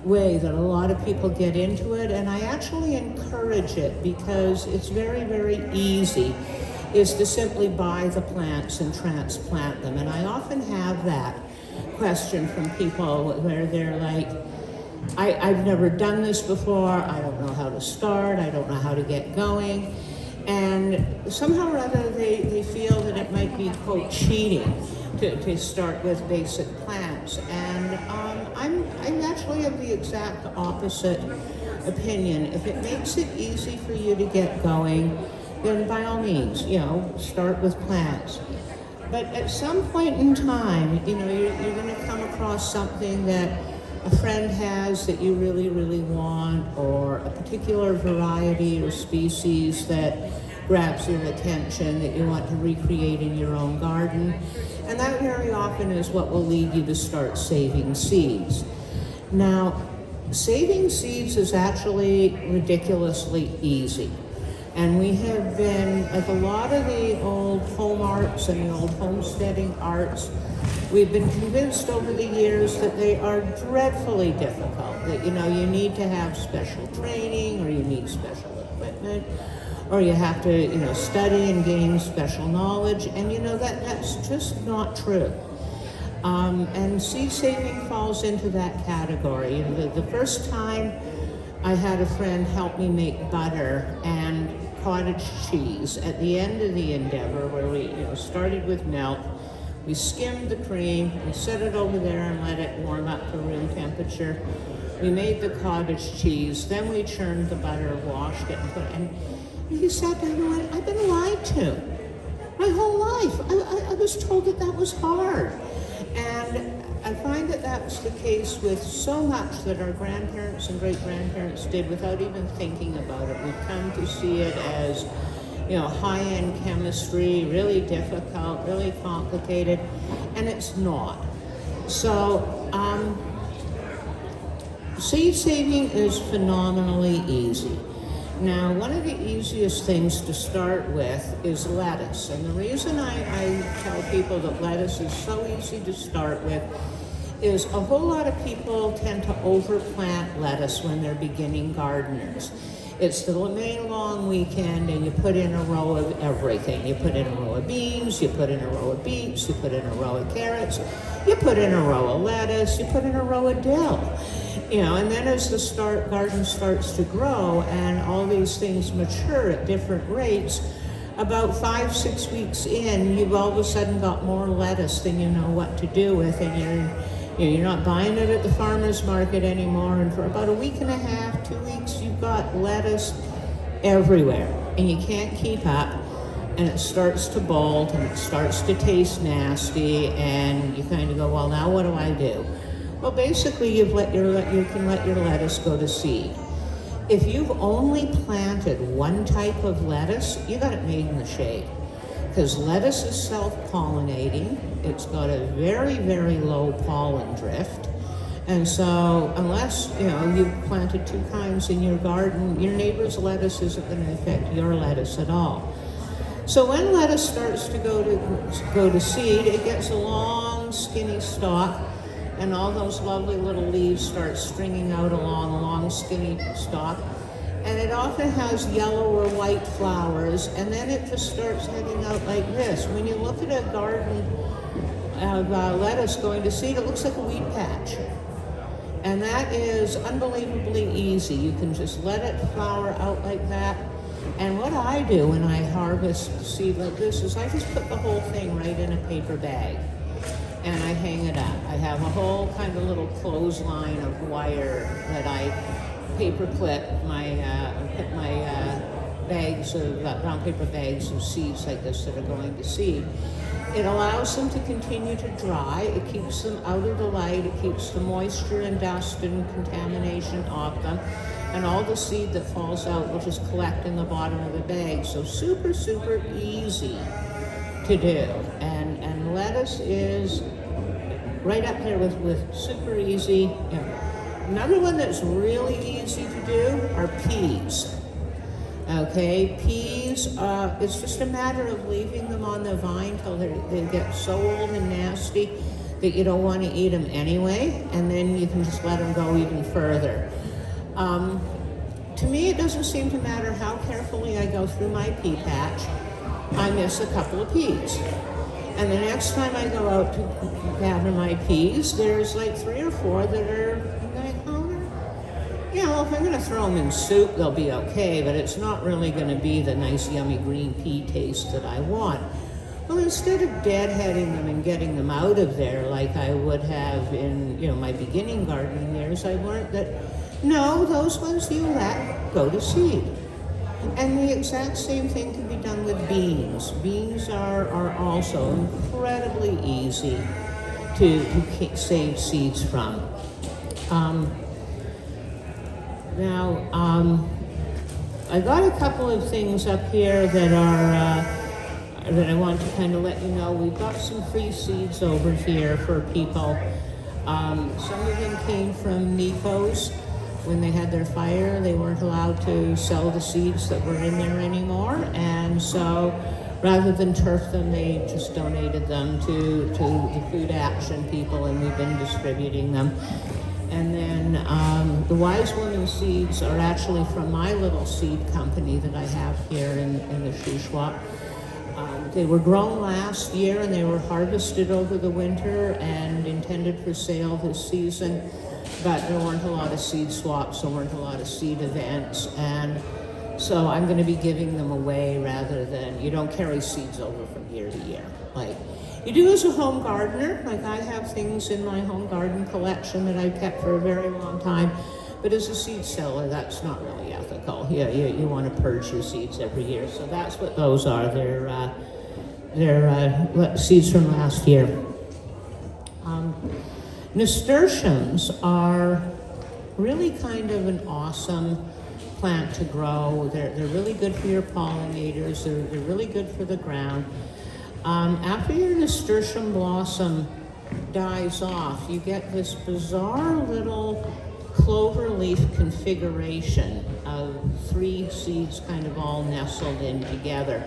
way that a lot of people get into it, and I actually encourage it because it's very, very easy, is to simply buy the plants and transplant them. And I often have that question from people where they're like, I've never done this before, I don't know how to start, I don't know how to get going. And somehow or other they feel that it might be, quote, cheating to start with basic plants. And I'm actually of the exact opposite opinion. If it makes it easy for you to get going, then by all means, start with plants. But at some point in time, you're going to come across something that a friend has that you really, really want, or a particular variety or species that grabs your attention that you want to recreate in your own garden. And that very often is what will lead you to start saving seeds. Now, saving seeds is actually ridiculously easy. And we have been, like a lot of the old home arts and the old homesteading arts, we've been convinced over the years that they are dreadfully difficult, that you need to have special training, or you need special equipment, or you have to study and gain special knowledge, and that's just not true. And seed saving falls into that category. The first time I had a friend help me make butter and cottage cheese at the end of the endeavor, where we started with milk. We skimmed the cream, we set it over there and let it warm up to room temperature. We made the cottage cheese, then we churned the butter, washed it, and put it in. And he sat down and went, I've been lied to my whole life. I was told that was hard. And I find that that's the case with so much that our grandparents and great-grandparents did without even thinking about it. We've come to see it as high-end chemistry, really difficult, really complicated, and it's not. So, seed saving is phenomenally easy. Now, one of the easiest things to start with is lettuce, and the reason I tell people that lettuce is so easy to start with is a whole lot of people tend to overplant lettuce when they're beginning gardeners. It's the May long weekend, and you put in a row of everything. You put in a row of beans, you put in a row of beets, you put in a row of carrots, you put in a row of lettuce, you put in a row of dill. And then as the garden starts to grow and all these things mature at different rates, about 5-6 weeks in, you've all of a sudden got more lettuce than you know what to do with, and you're not buying it at the farmer's market anymore, and for about a week and a half, 2 weeks, you've got lettuce everywhere, and you can't keep up, and it starts to bolt, and it starts to taste nasty, and you kind of go, well, now what do I do? Well, basically, you can let your lettuce go to seed. If you've only planted one type of lettuce, you got it made in the shade. Because lettuce is self-pollinating. It's got a very, very low pollen drift. And so unless, you've planted 2 kinds in your garden, your neighbor's lettuce isn't going to affect your lettuce at all. So when lettuce starts to go to seed, it gets a long, skinny stalk, and all those lovely little leaves start stringing out along a long, skinny stalk. And it often has yellow or white flowers, and then it just starts heading out like this. When you look at a garden of lettuce going to seed, it looks like a weed patch. And that is unbelievably easy. You can just let it flower out like that. And what I do when I harvest seed like this is I just put the whole thing right in a paper bag, and I hang it up. I have a whole kind of little clothesline of wire that I paper clip put my brown paper bags of seeds like this that are going to seed. It allows them to continue to dry. It keeps them out of the light. It keeps the moisture and dust and contamination off them. And all the seed that falls out will just collect in the bottom of the bag. So super, super easy to do. And lettuce is right up there with super easy. Another one that's really easy to do are peas. Okay, peas, it's just a matter of leaving them on the vine till they get so old and nasty that you don't want to eat them anyway, and then you can just let them go even further. To me, it doesn't seem to matter how carefully I go through my pea patch, I miss a couple of peas. And the next time I go out to gather my peas, there's like 3 or 4 that are like, you know, if I'm going to throw them in soup, they'll be okay, but it's not really going to be the nice, yummy green pea taste that I want. Well, instead of deadheading them and getting them out of there like I would have in, you know, my beginning gardening years, I learned that, no, those ones you let go to seed. And the exact same thing can be done with beans. Beans are also incredibly easy to save seeds from. Now, I got a couple of things up here that are that I want to kind of let you know. We've got some free seeds over here for people. Some of them came from Nico's. When they had their fire, they weren't allowed to sell the seeds that were in there anymore, and so rather than turf them, they just donated them to the Food Action people, and we've been distributing them. And then the Wise Woman seeds are actually from my little seed company that I have here in the Shuswap. They were grown last year, and they were harvested over the winter and intended for sale this season. But there weren't a lot of seed swaps, there weren't a lot of seed events, and so I'm going to be giving them away rather than, you don't carry seeds over from year to year. Like you do as a home gardener, like I have things in my home garden collection that I've kept for a very long time, but as a seed seller, that's not really ethical. You want to purge your seeds every year, so that's what those are. They're seeds from last year. Nasturtiums are really kind of an awesome plant to grow. They're really good for your pollinators. They're really good for the ground. After your nasturtium blossom dies off, you get this bizarre little clover leaf configuration of 3 seeds kind of all nestled in together.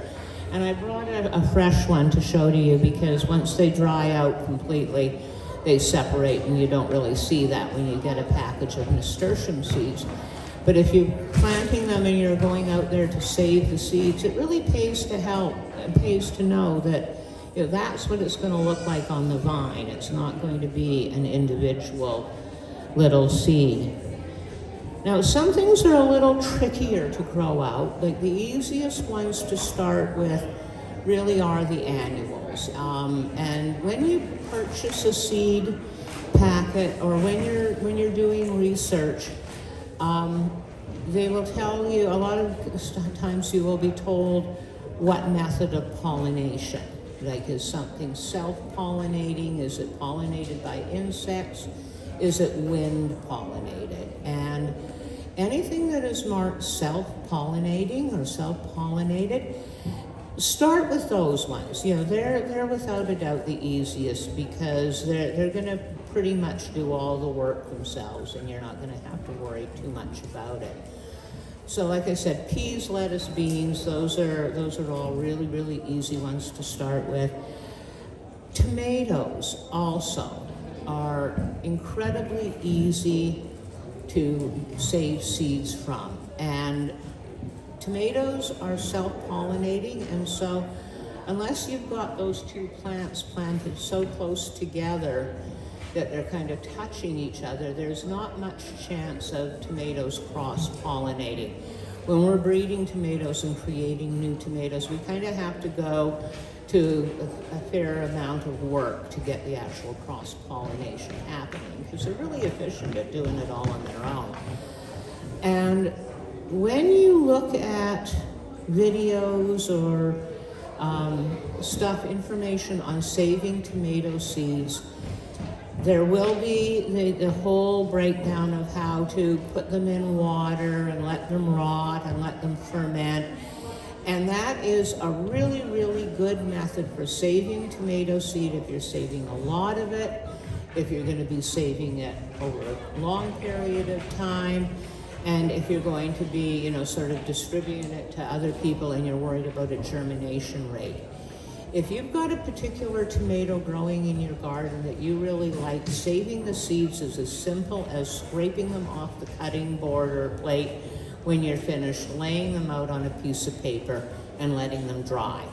And I brought a fresh one to show to you because once they dry out completely, they separate, and you don't really see that when you get a package of nasturtium seeds. But if you're planting them and you're going out there to save the seeds, it really pays to help. It pays to know that, you know, that's what it's going to look like on the vine. It's not going to be an individual little seed. Now, some things are a little trickier to grow out. Like the easiest ones to start with really are the annuals. And when you purchase a seed packet or when you're doing research, they will tell you, a lot of times you will be told what method of pollination. Like, is something self-pollinating? Is it pollinated by insects? Is it wind pollinated? And anything that is marked self-pollinating or self-pollinated, start with those ones. You know, they're without a doubt the easiest because they're going to pretty much do all the work themselves, and you're not going to have to worry too much about it. So, like I said, peas, lettuce, beans, those are all really, really easy ones to start with. Tomatoes also are incredibly easy to save seeds from, and tomatoes are self-pollinating, and so unless you've got those 2 plants planted so close together that they're kind of touching each other, there's not much chance of tomatoes cross-pollinating. When we're breeding tomatoes and creating new tomatoes, we kind of have to go to a fair amount of work to get the actual cross-pollination happening, because they're really efficient at doing it all on their own. And when you look at videos or information on saving tomato seeds, there will be the whole breakdown of how to put them in water and let them rot and let them ferment. And that is a really, really good method for saving tomato seed if you're saving a lot of it, if you're going to be saving it over a long period of time, and if you're going to be, sort of distributing it to other people and you're worried about a germination rate. If you've got a particular tomato growing in your garden that you really like, saving the seeds is as simple as scraping them off the cutting board or plate when you're finished, laying them out on a piece of paper and letting them dry.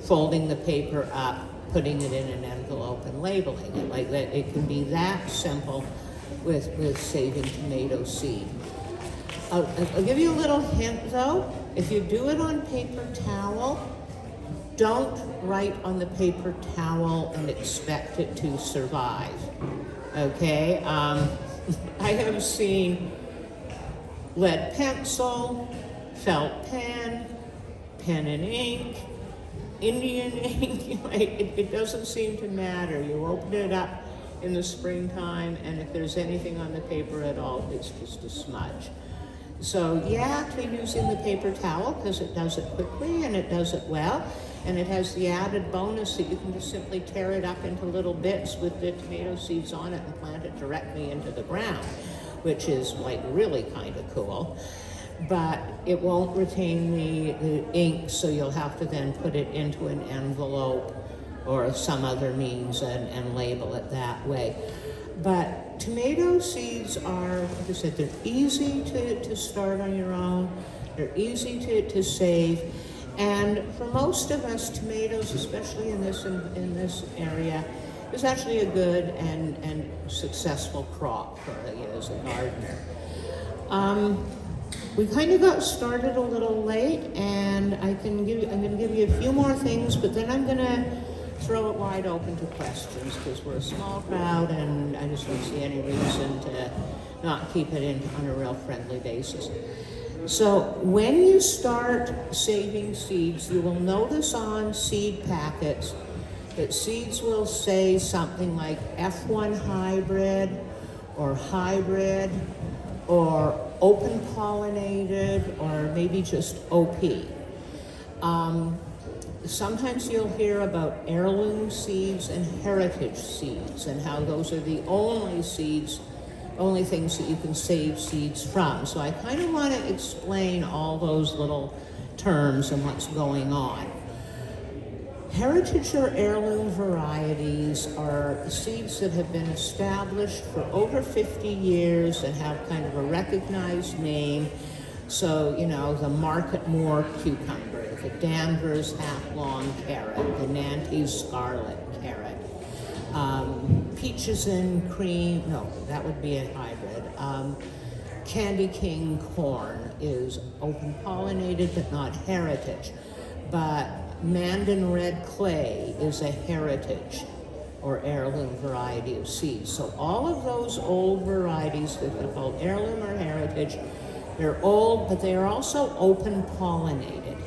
Folding the paper up, putting it in an envelope and labeling it like that. It can be that simple with saving tomato seed. I'll give you a little hint though. If you do it on paper towel, don't write on the paper towel and expect it to survive, okay? I have seen lead pencil, felt pen, pen and ink, Indian ink, it doesn't seem to matter. You open it up in the springtime, and if there's anything on the paper at all, it's just a smudge. So yeah, to using the paper towel because it does it quickly and it does it well, and it has the added bonus that you can just simply tear it up into little bits with the tomato seeds on it and plant it directly into the ground, which is like really kind of cool. But it won't retain the ink, so you'll have to then put it into an envelope or some other means and label it that way. But tomato seeds are, like I said, they're easy to start on your own. They're easy to save. And for most of us, tomatoes, especially in this area, is actually a good and successful crop for you as a gardener. We kind of got started a little late, and I'm going to give you a few more things, but then I'm going to throw it wide open to questions because we're a small crowd, and I just don't see any reason to not keep it on a real friendly basis. So when you start saving seeds, you will notice on seed packets that seeds will say something like F1 hybrid or open pollinated, or maybe just OP. Sometimes you'll hear about heirloom seeds and heritage seeds and how those are the only things that you can save seeds from. So I kind of want to explain all those little terms and what's going on. Heritage or heirloom varieties are seeds that have been established for over 50 years and have kind of a recognized name. So, you know, the Market Moor cucumber, the Danvers half-long carrot, the Nantes scarlet carrot, peaches and cream, no, that would be a hybrid. Candy King corn is open pollinated but not heritage. But Mandan red clay is a heritage or heirloom variety of seeds. So all of those old varieties that are called heirloom or heritage, they're old, but they are also open pollinated.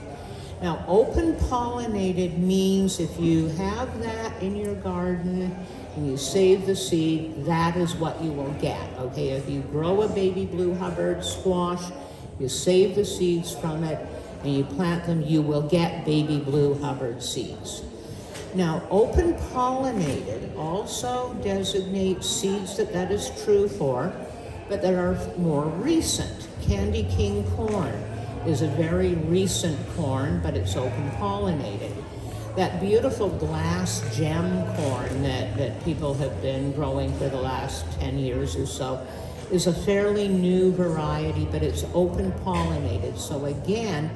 Now, open pollinated means if you have that in your garden and you save the seed, that is what you will get, okay? If you grow a baby blue Hubbard squash, you save the seeds from it, and you plant them, you will get baby blue Hubbard seeds. Now, open pollinated also designates seeds that is true for, but that are more recent. Candy King corn is a very recent corn, but it's open pollinated. That beautiful glass gem corn that people have been growing for the last 10 years or so is a fairly new variety, but it's open pollinated. So again,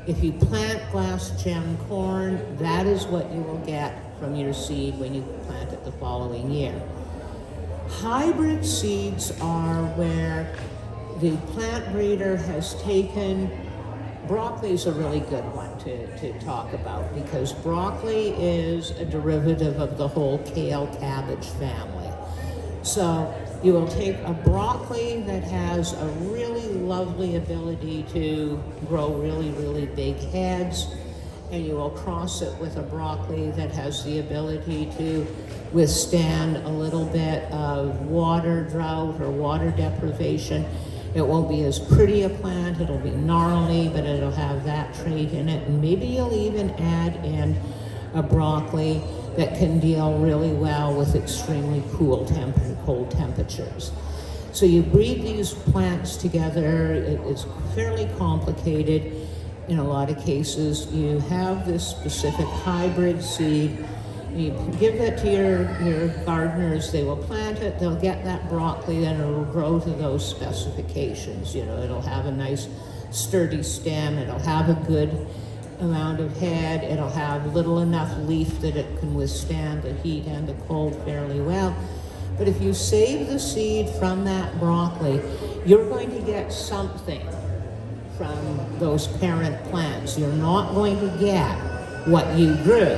if you plant glass gem corn, that is what you will get from your seed when you plant it the following year. Hybrid seeds are where the plant breeder has taken, broccoli is a really good one to talk about because broccoli is a derivative of the whole kale cabbage family. So you will take a broccoli that has a really lovely ability to grow really, really big heads, and you will cross it with a broccoli that has the ability to withstand a little bit of water drought or water deprivation. It won't be as pretty a plant, it'll be gnarly, but it'll have that trait in it. And maybe you'll even add in a broccoli that can deal really well with extremely cold temperatures. So you breed these plants together, it's fairly complicated. in a lot of cases, you have this specific hybrid seed. You give that to your gardeners, they will plant it, they'll get that broccoli, then it will grow to those specifications. You know, it'll have a nice sturdy stem, it'll have a good amount of head, it'll have little enough leaf that it can withstand the heat and the cold fairly well. But if you save the seed from that broccoli, you're going to get something from those parent plants. You're not going to get what you grew.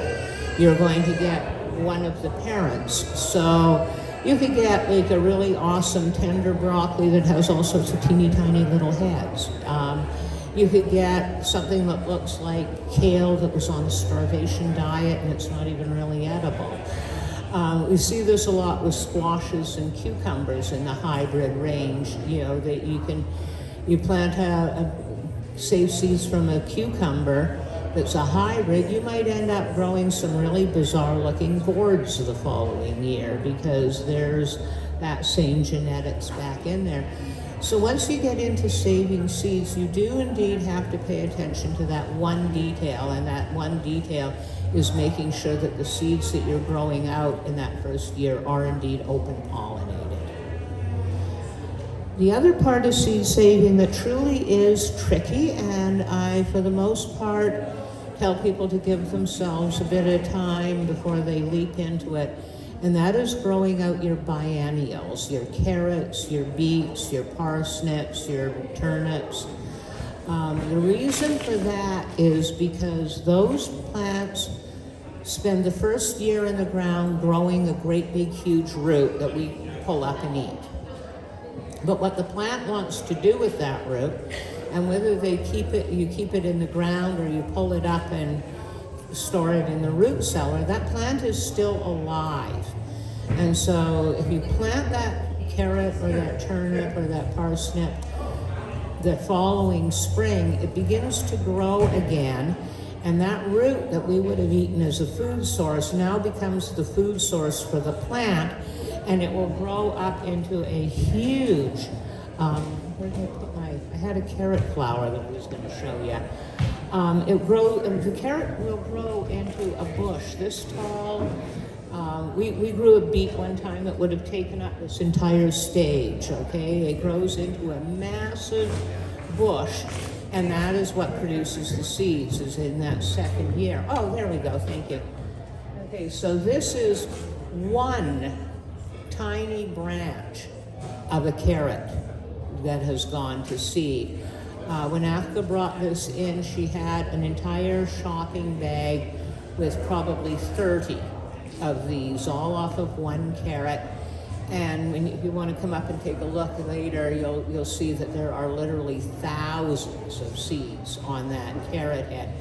You're going to get one of the parents. So you could get like a really awesome tender broccoli that has all sorts of teeny tiny little heads. You could get something that looks like kale that was on a starvation diet and it's not even really edible. We see this a lot with squashes and cucumbers in the hybrid range. You know, that you plant save seeds from a cucumber that's a hybrid, you might end up growing some really bizarre looking gourds the following year because there's that same genetics back in there. So once you get into saving seeds, you do indeed have to pay attention to that one detail, and that one detail is making sure that the seeds that you're growing out in that first year are indeed open pollinated. The other part of seed saving that truly is tricky, and I, for the most part, tell people to give themselves a bit of time before they leap into it, and that is growing out your biennials, your carrots, your beets, your parsnips, your turnips. The reason for that is because those plants spend the first year in the ground growing a great big huge root that we pull up and eat. But what the plant wants to do with that root, and whether you keep it in the ground or you pull it up and store it in the root cellar, that plant is still alive. And so if you plant that carrot or that turnip or that parsnip the following spring, it begins to grow again, and that root that we would have eaten as a food source now becomes the food source for the plant, and it will grow up into a huge, where did I put I had a carrot flower that I was going to show you. The carrot will grow into a bush this tall. We grew a beet one time that would have taken up this entire stage, okay? It grows into a massive bush, and that is what produces the seeds, is in that second year. Oh, there we go, thank you. Okay, so this is one tiny branch of a carrot that has gone to seed. When Athka brought this in, she had an entire shopping bag with probably 30 of these, all off of one carrot. And if you want to come up and take a look later, you'll see that there are literally thousands of seeds on that carrot head.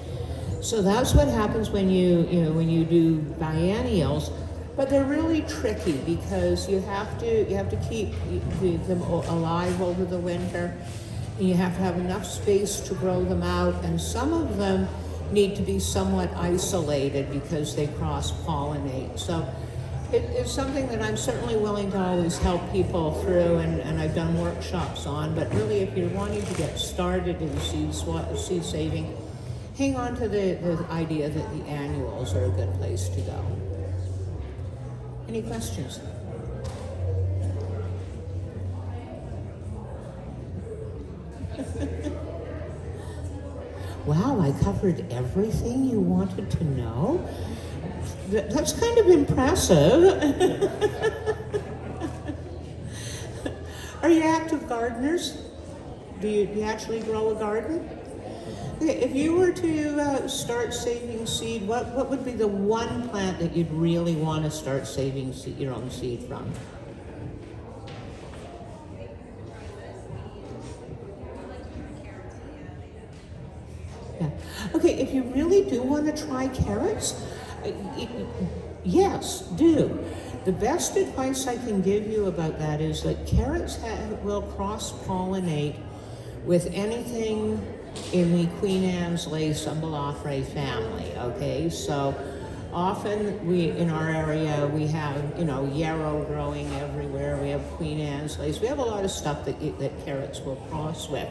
So that's what happens when you do biennials. But they're really tricky because you have to keep them alive over the winter. And you have to have enough space to grow them out, and some of them need to be somewhat isolated because they cross-pollinate. So it's something that I'm certainly willing to always help people through, and I've done workshops on. But really, if you're wanting to get started in seed saving, hang on to the idea that the annuals are a good place to go. Any questions? Wow, I covered everything you wanted to know. That's kind of impressive. Are you active gardeners? Do you actually grow a garden? If you were to start saving seed, what would be the one plant that you'd really want to start saving your own seed from? Yeah. Okay, if you really do want to try carrots, yes, do. The best advice I can give you about that is that carrots will cross-pollinate with anything in the Queen Anne's lace umbelliferae family, okay? So often in our area, we have, yarrow growing everywhere. We have Queen Anne's lace. We have a lot of stuff that carrots will cross with.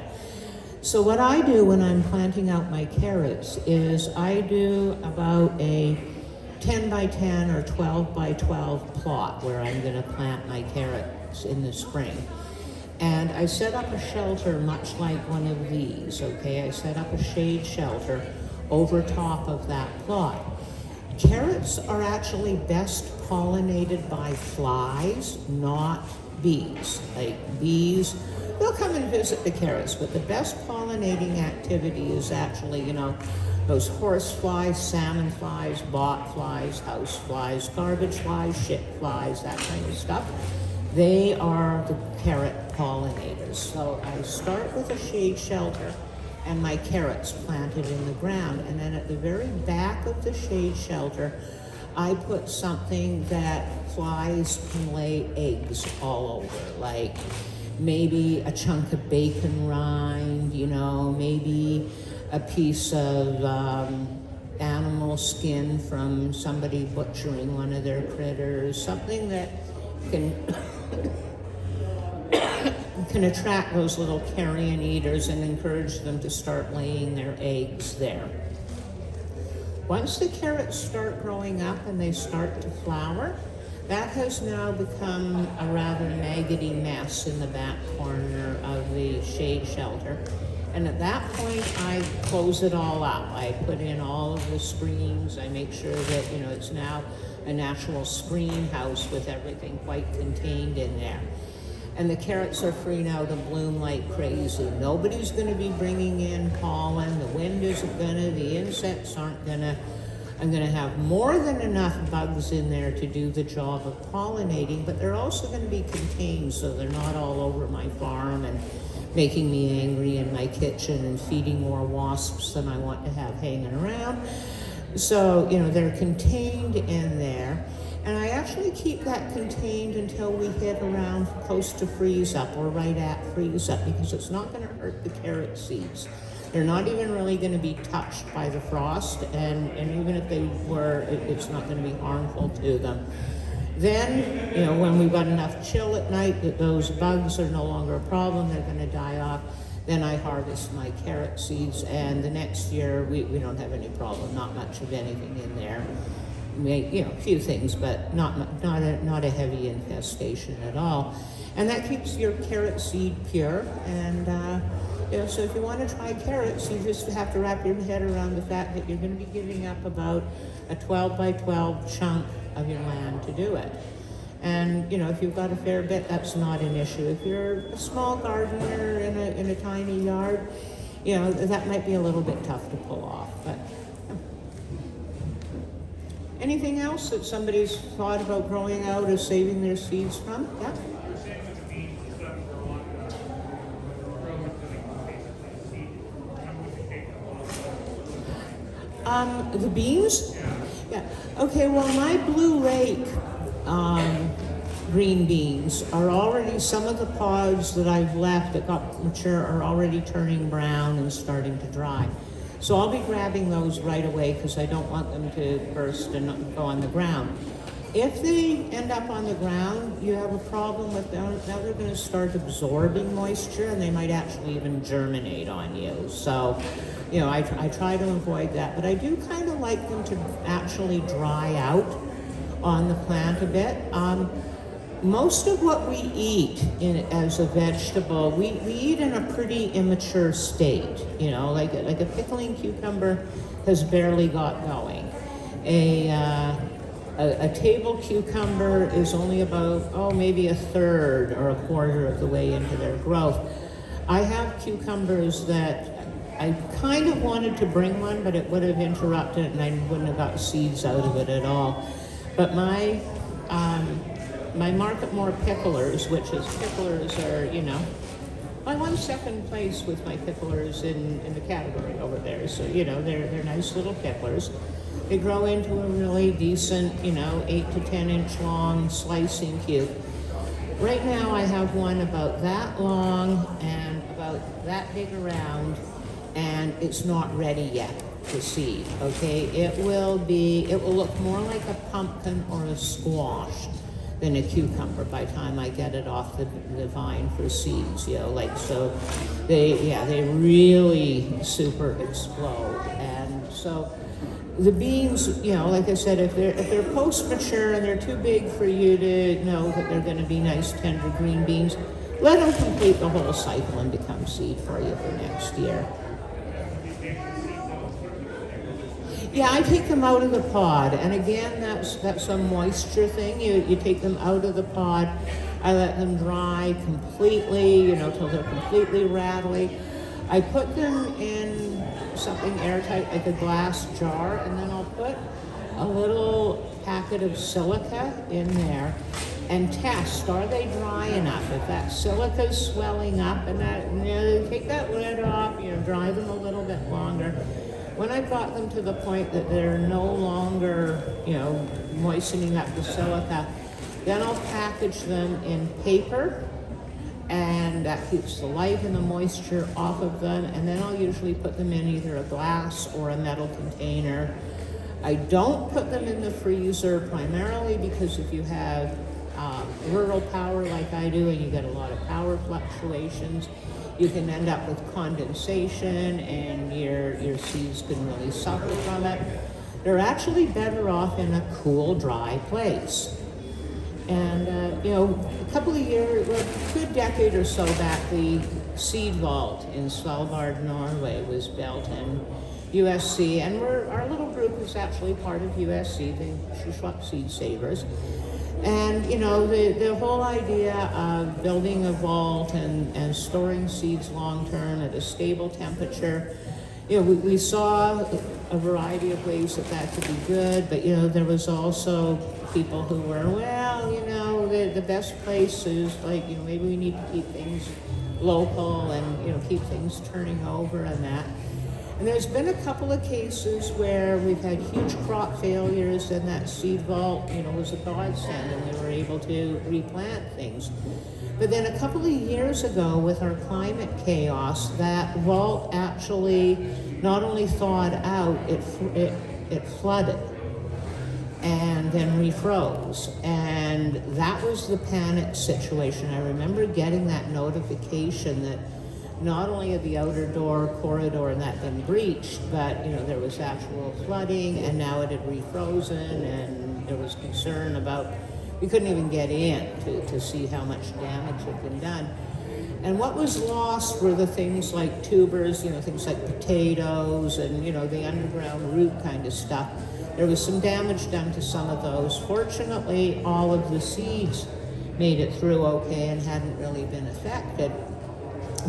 So what I do when I'm planting out my carrots is I do about a 10 by 10 or 12 by 12 plot where I'm going to plant my carrots in the spring. And I set up a shelter much like one of these, okay? I set up a shade shelter over top of that plot. Carrots are actually best pollinated by flies, not bees. Like bees, they'll come and visit the carrots, but the best pollinating activity is actually, those horse flies, salmon flies, bot flies, house flies, garbage flies, shit flies, that kind of stuff. They are the carrot pollinators. So I start with a shade shelter and my carrots planted in the ground. And then at the very back of the shade shelter, I put something that flies can lay eggs all over, like maybe a chunk of bacon rind, maybe a piece of animal skin from somebody butchering one of their critters, something that can attract those little carrion eaters and encourage them to start laying their eggs there. Once the carrots start growing up and they start to flower, that has now become a rather maggoty mess in the back corner of the shade shelter. And at that point, I close it all up. I put in all of the screens. I make sure that, it's now a natural screen house with everything quite contained in there. And the carrots are free now to bloom like crazy. Nobody's going to be bringing in pollen. The wind isn't going to, the insects aren't going to. I'm going to have more than enough bugs in there to do the job of pollinating, but they're also going to be contained so they're not all over my farm and making me angry in my kitchen and feeding more wasps than I want to have hanging around. So, they're contained in there. And I actually keep that contained until we hit around close to freeze up or right at freeze up, because it's not going to hurt the carrot seeds. They're not even really going to be touched by the frost, and even if they were, it's not going to be harmful to them. Then, when we've got enough chill at night that those bugs are no longer a problem, they're going to die off, then I harvest my carrot seeds, and the next year we don't have any problem, not much of anything in there. A few things, but not a heavy infestation at all. And that keeps your carrot seed pure. And so if you want to try carrots, you just have to wrap your head around the fact that you're going to be giving up about a 12 by 12 chunk of your land to do it. And if you've got a fair bit, that's not an issue. If you're a small gardener in a tiny yard, that might be a little bit tough to pull off. But anything else that somebody's thought about growing out or saving their seeds from? Yeah? The beans? Yeah. Okay, well, my Blue Lake green beans are already, some of the pods that I've left that got mature are already turning brown and starting to dry. So I'll be grabbing those right away because I don't want them to burst and go on the ground. If they end up on the ground, you have a problem with them. Now they're going to start absorbing moisture and they might actually even germinate on you. So, I try to avoid that. But I do kind of like them to actually dry out on the plant a bit. Most of what we eat as a vegetable, we eat in a pretty immature state. Like a pickling cucumber has barely got going. A table cucumber is only about, maybe a third or a quarter of the way into their growth. I have cucumbers that I kind of wanted to bring one, but it would have interrupted it and I wouldn't have got seeds out of it at all. But my Market More picklers, which is picklers are, I won second place with my picklers in the category over there. So, they're nice little picklers. They grow into a really decent, 8 to 10 inch long slicing cube. Right now I have one about that long and about that big around, and it's not ready yet to seed, okay? It will look more like a pumpkin or a squash than a cucumber by the time I get it off the vine for seeds, so they really super explode. And so the beans, like I said, if they're post-mature and they're too big for you to know that they're going to be nice, tender green beans, let them complete the whole cycle and become seed for you for next year. Yeah, I take them out of the pod, and again, that's a moisture thing. You take them out of the pod. I let them dry completely, till they're completely rattly. I put them in something airtight, like a glass jar, and then I'll put a little packet of silica in there and test, are they dry enough? If that silica's swelling up and that, take that lid off, dry them a little bit longer. When I've got them to the point that they're no longer, moistening up the silica, then I'll package them in paper, and that keeps the light and the moisture off of them, and then I'll usually put them in either a glass or a metal container. I don't put them in the freezer primarily because if you have rural power like I do and you get a lot of power fluctuations, you can end up with condensation and your seeds can really suffer from it. They're actually better off in a cool, dry place. And, a couple of years, a good decade or so back, the seed vault in Svalbard, Norway was built, and USC, and our little group is actually part of USC, the Shuswap Seed Savers. And, the whole idea of building a vault and storing seeds long-term at a stable temperature, we saw a variety of ways that could be good, but, there was also people who were, the best place is maybe we need to keep things local and, keep things turning over and that. And there's been a couple of cases where we've had huge crop failures and that seed vault, was a godsend and they were able to replant things. But then a couple of years ago with our climate chaos, that vault actually not only thawed out, it flooded and then refroze. And that was the panic situation. I remember getting that notification that not only had the outer door corridor and that been breached, but there was actual flooding, and now it had refrozen, and there was concern about, we couldn't even get in to see how much damage had been done. And what was lost were the things like tubers, things like potatoes and, the underground root kind of stuff. There was some damage done to some of those. Fortunately, all of the seeds made it through okay and hadn't really been affected.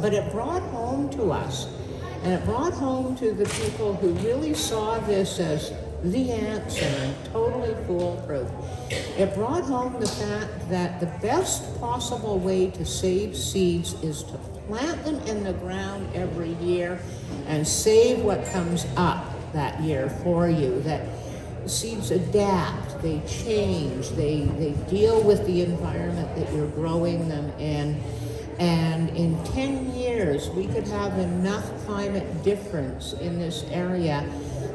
But it brought home to us, and it brought home to the people who really saw this as the answer and totally foolproof. It brought home the fact that the best possible way to save seeds is to plant them in the ground every year and save what comes up that year for you. That seeds adapt, they change, they deal with the environment that you're growing them in. And in 10 years, we could have enough climate difference in this area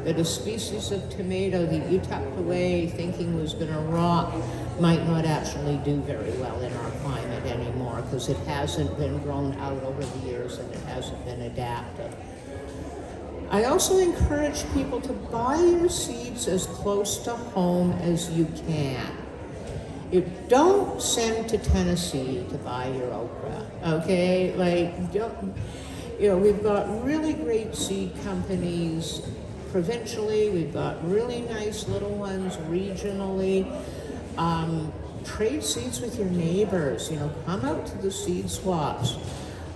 that a species of tomato that you tucked away thinking was going to rot might not actually do very well in our climate anymore because it hasn't been grown out over the years and it hasn't been adapted. I also encourage people to buy your seeds as close to home as you can. You don't send to Tennessee to buy your okra, okay? We've got really great seed companies provincially. We've got really nice little ones regionally. Trade seeds with your neighbors, come out to the seed swaps.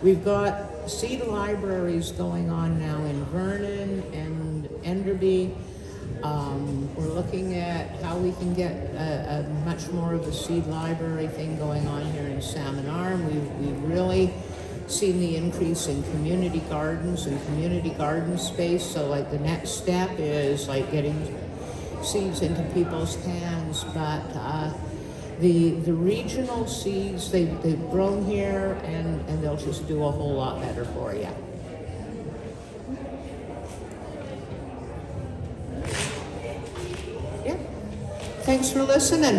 We've got seed libraries going on now in Vernon and Enderby. We're looking at how we can get a much more of a seed library thing going on here in Salmon Arm. We've really seen the increase in community gardens and community garden space. So the next step is getting seeds into people's hands. But the regional seeds, they've grown here and they'll just do a whole lot better for you. Thanks for listening.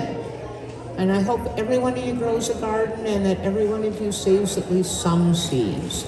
And I hope every one of you grows a garden and that every one of you saves at least some seeds.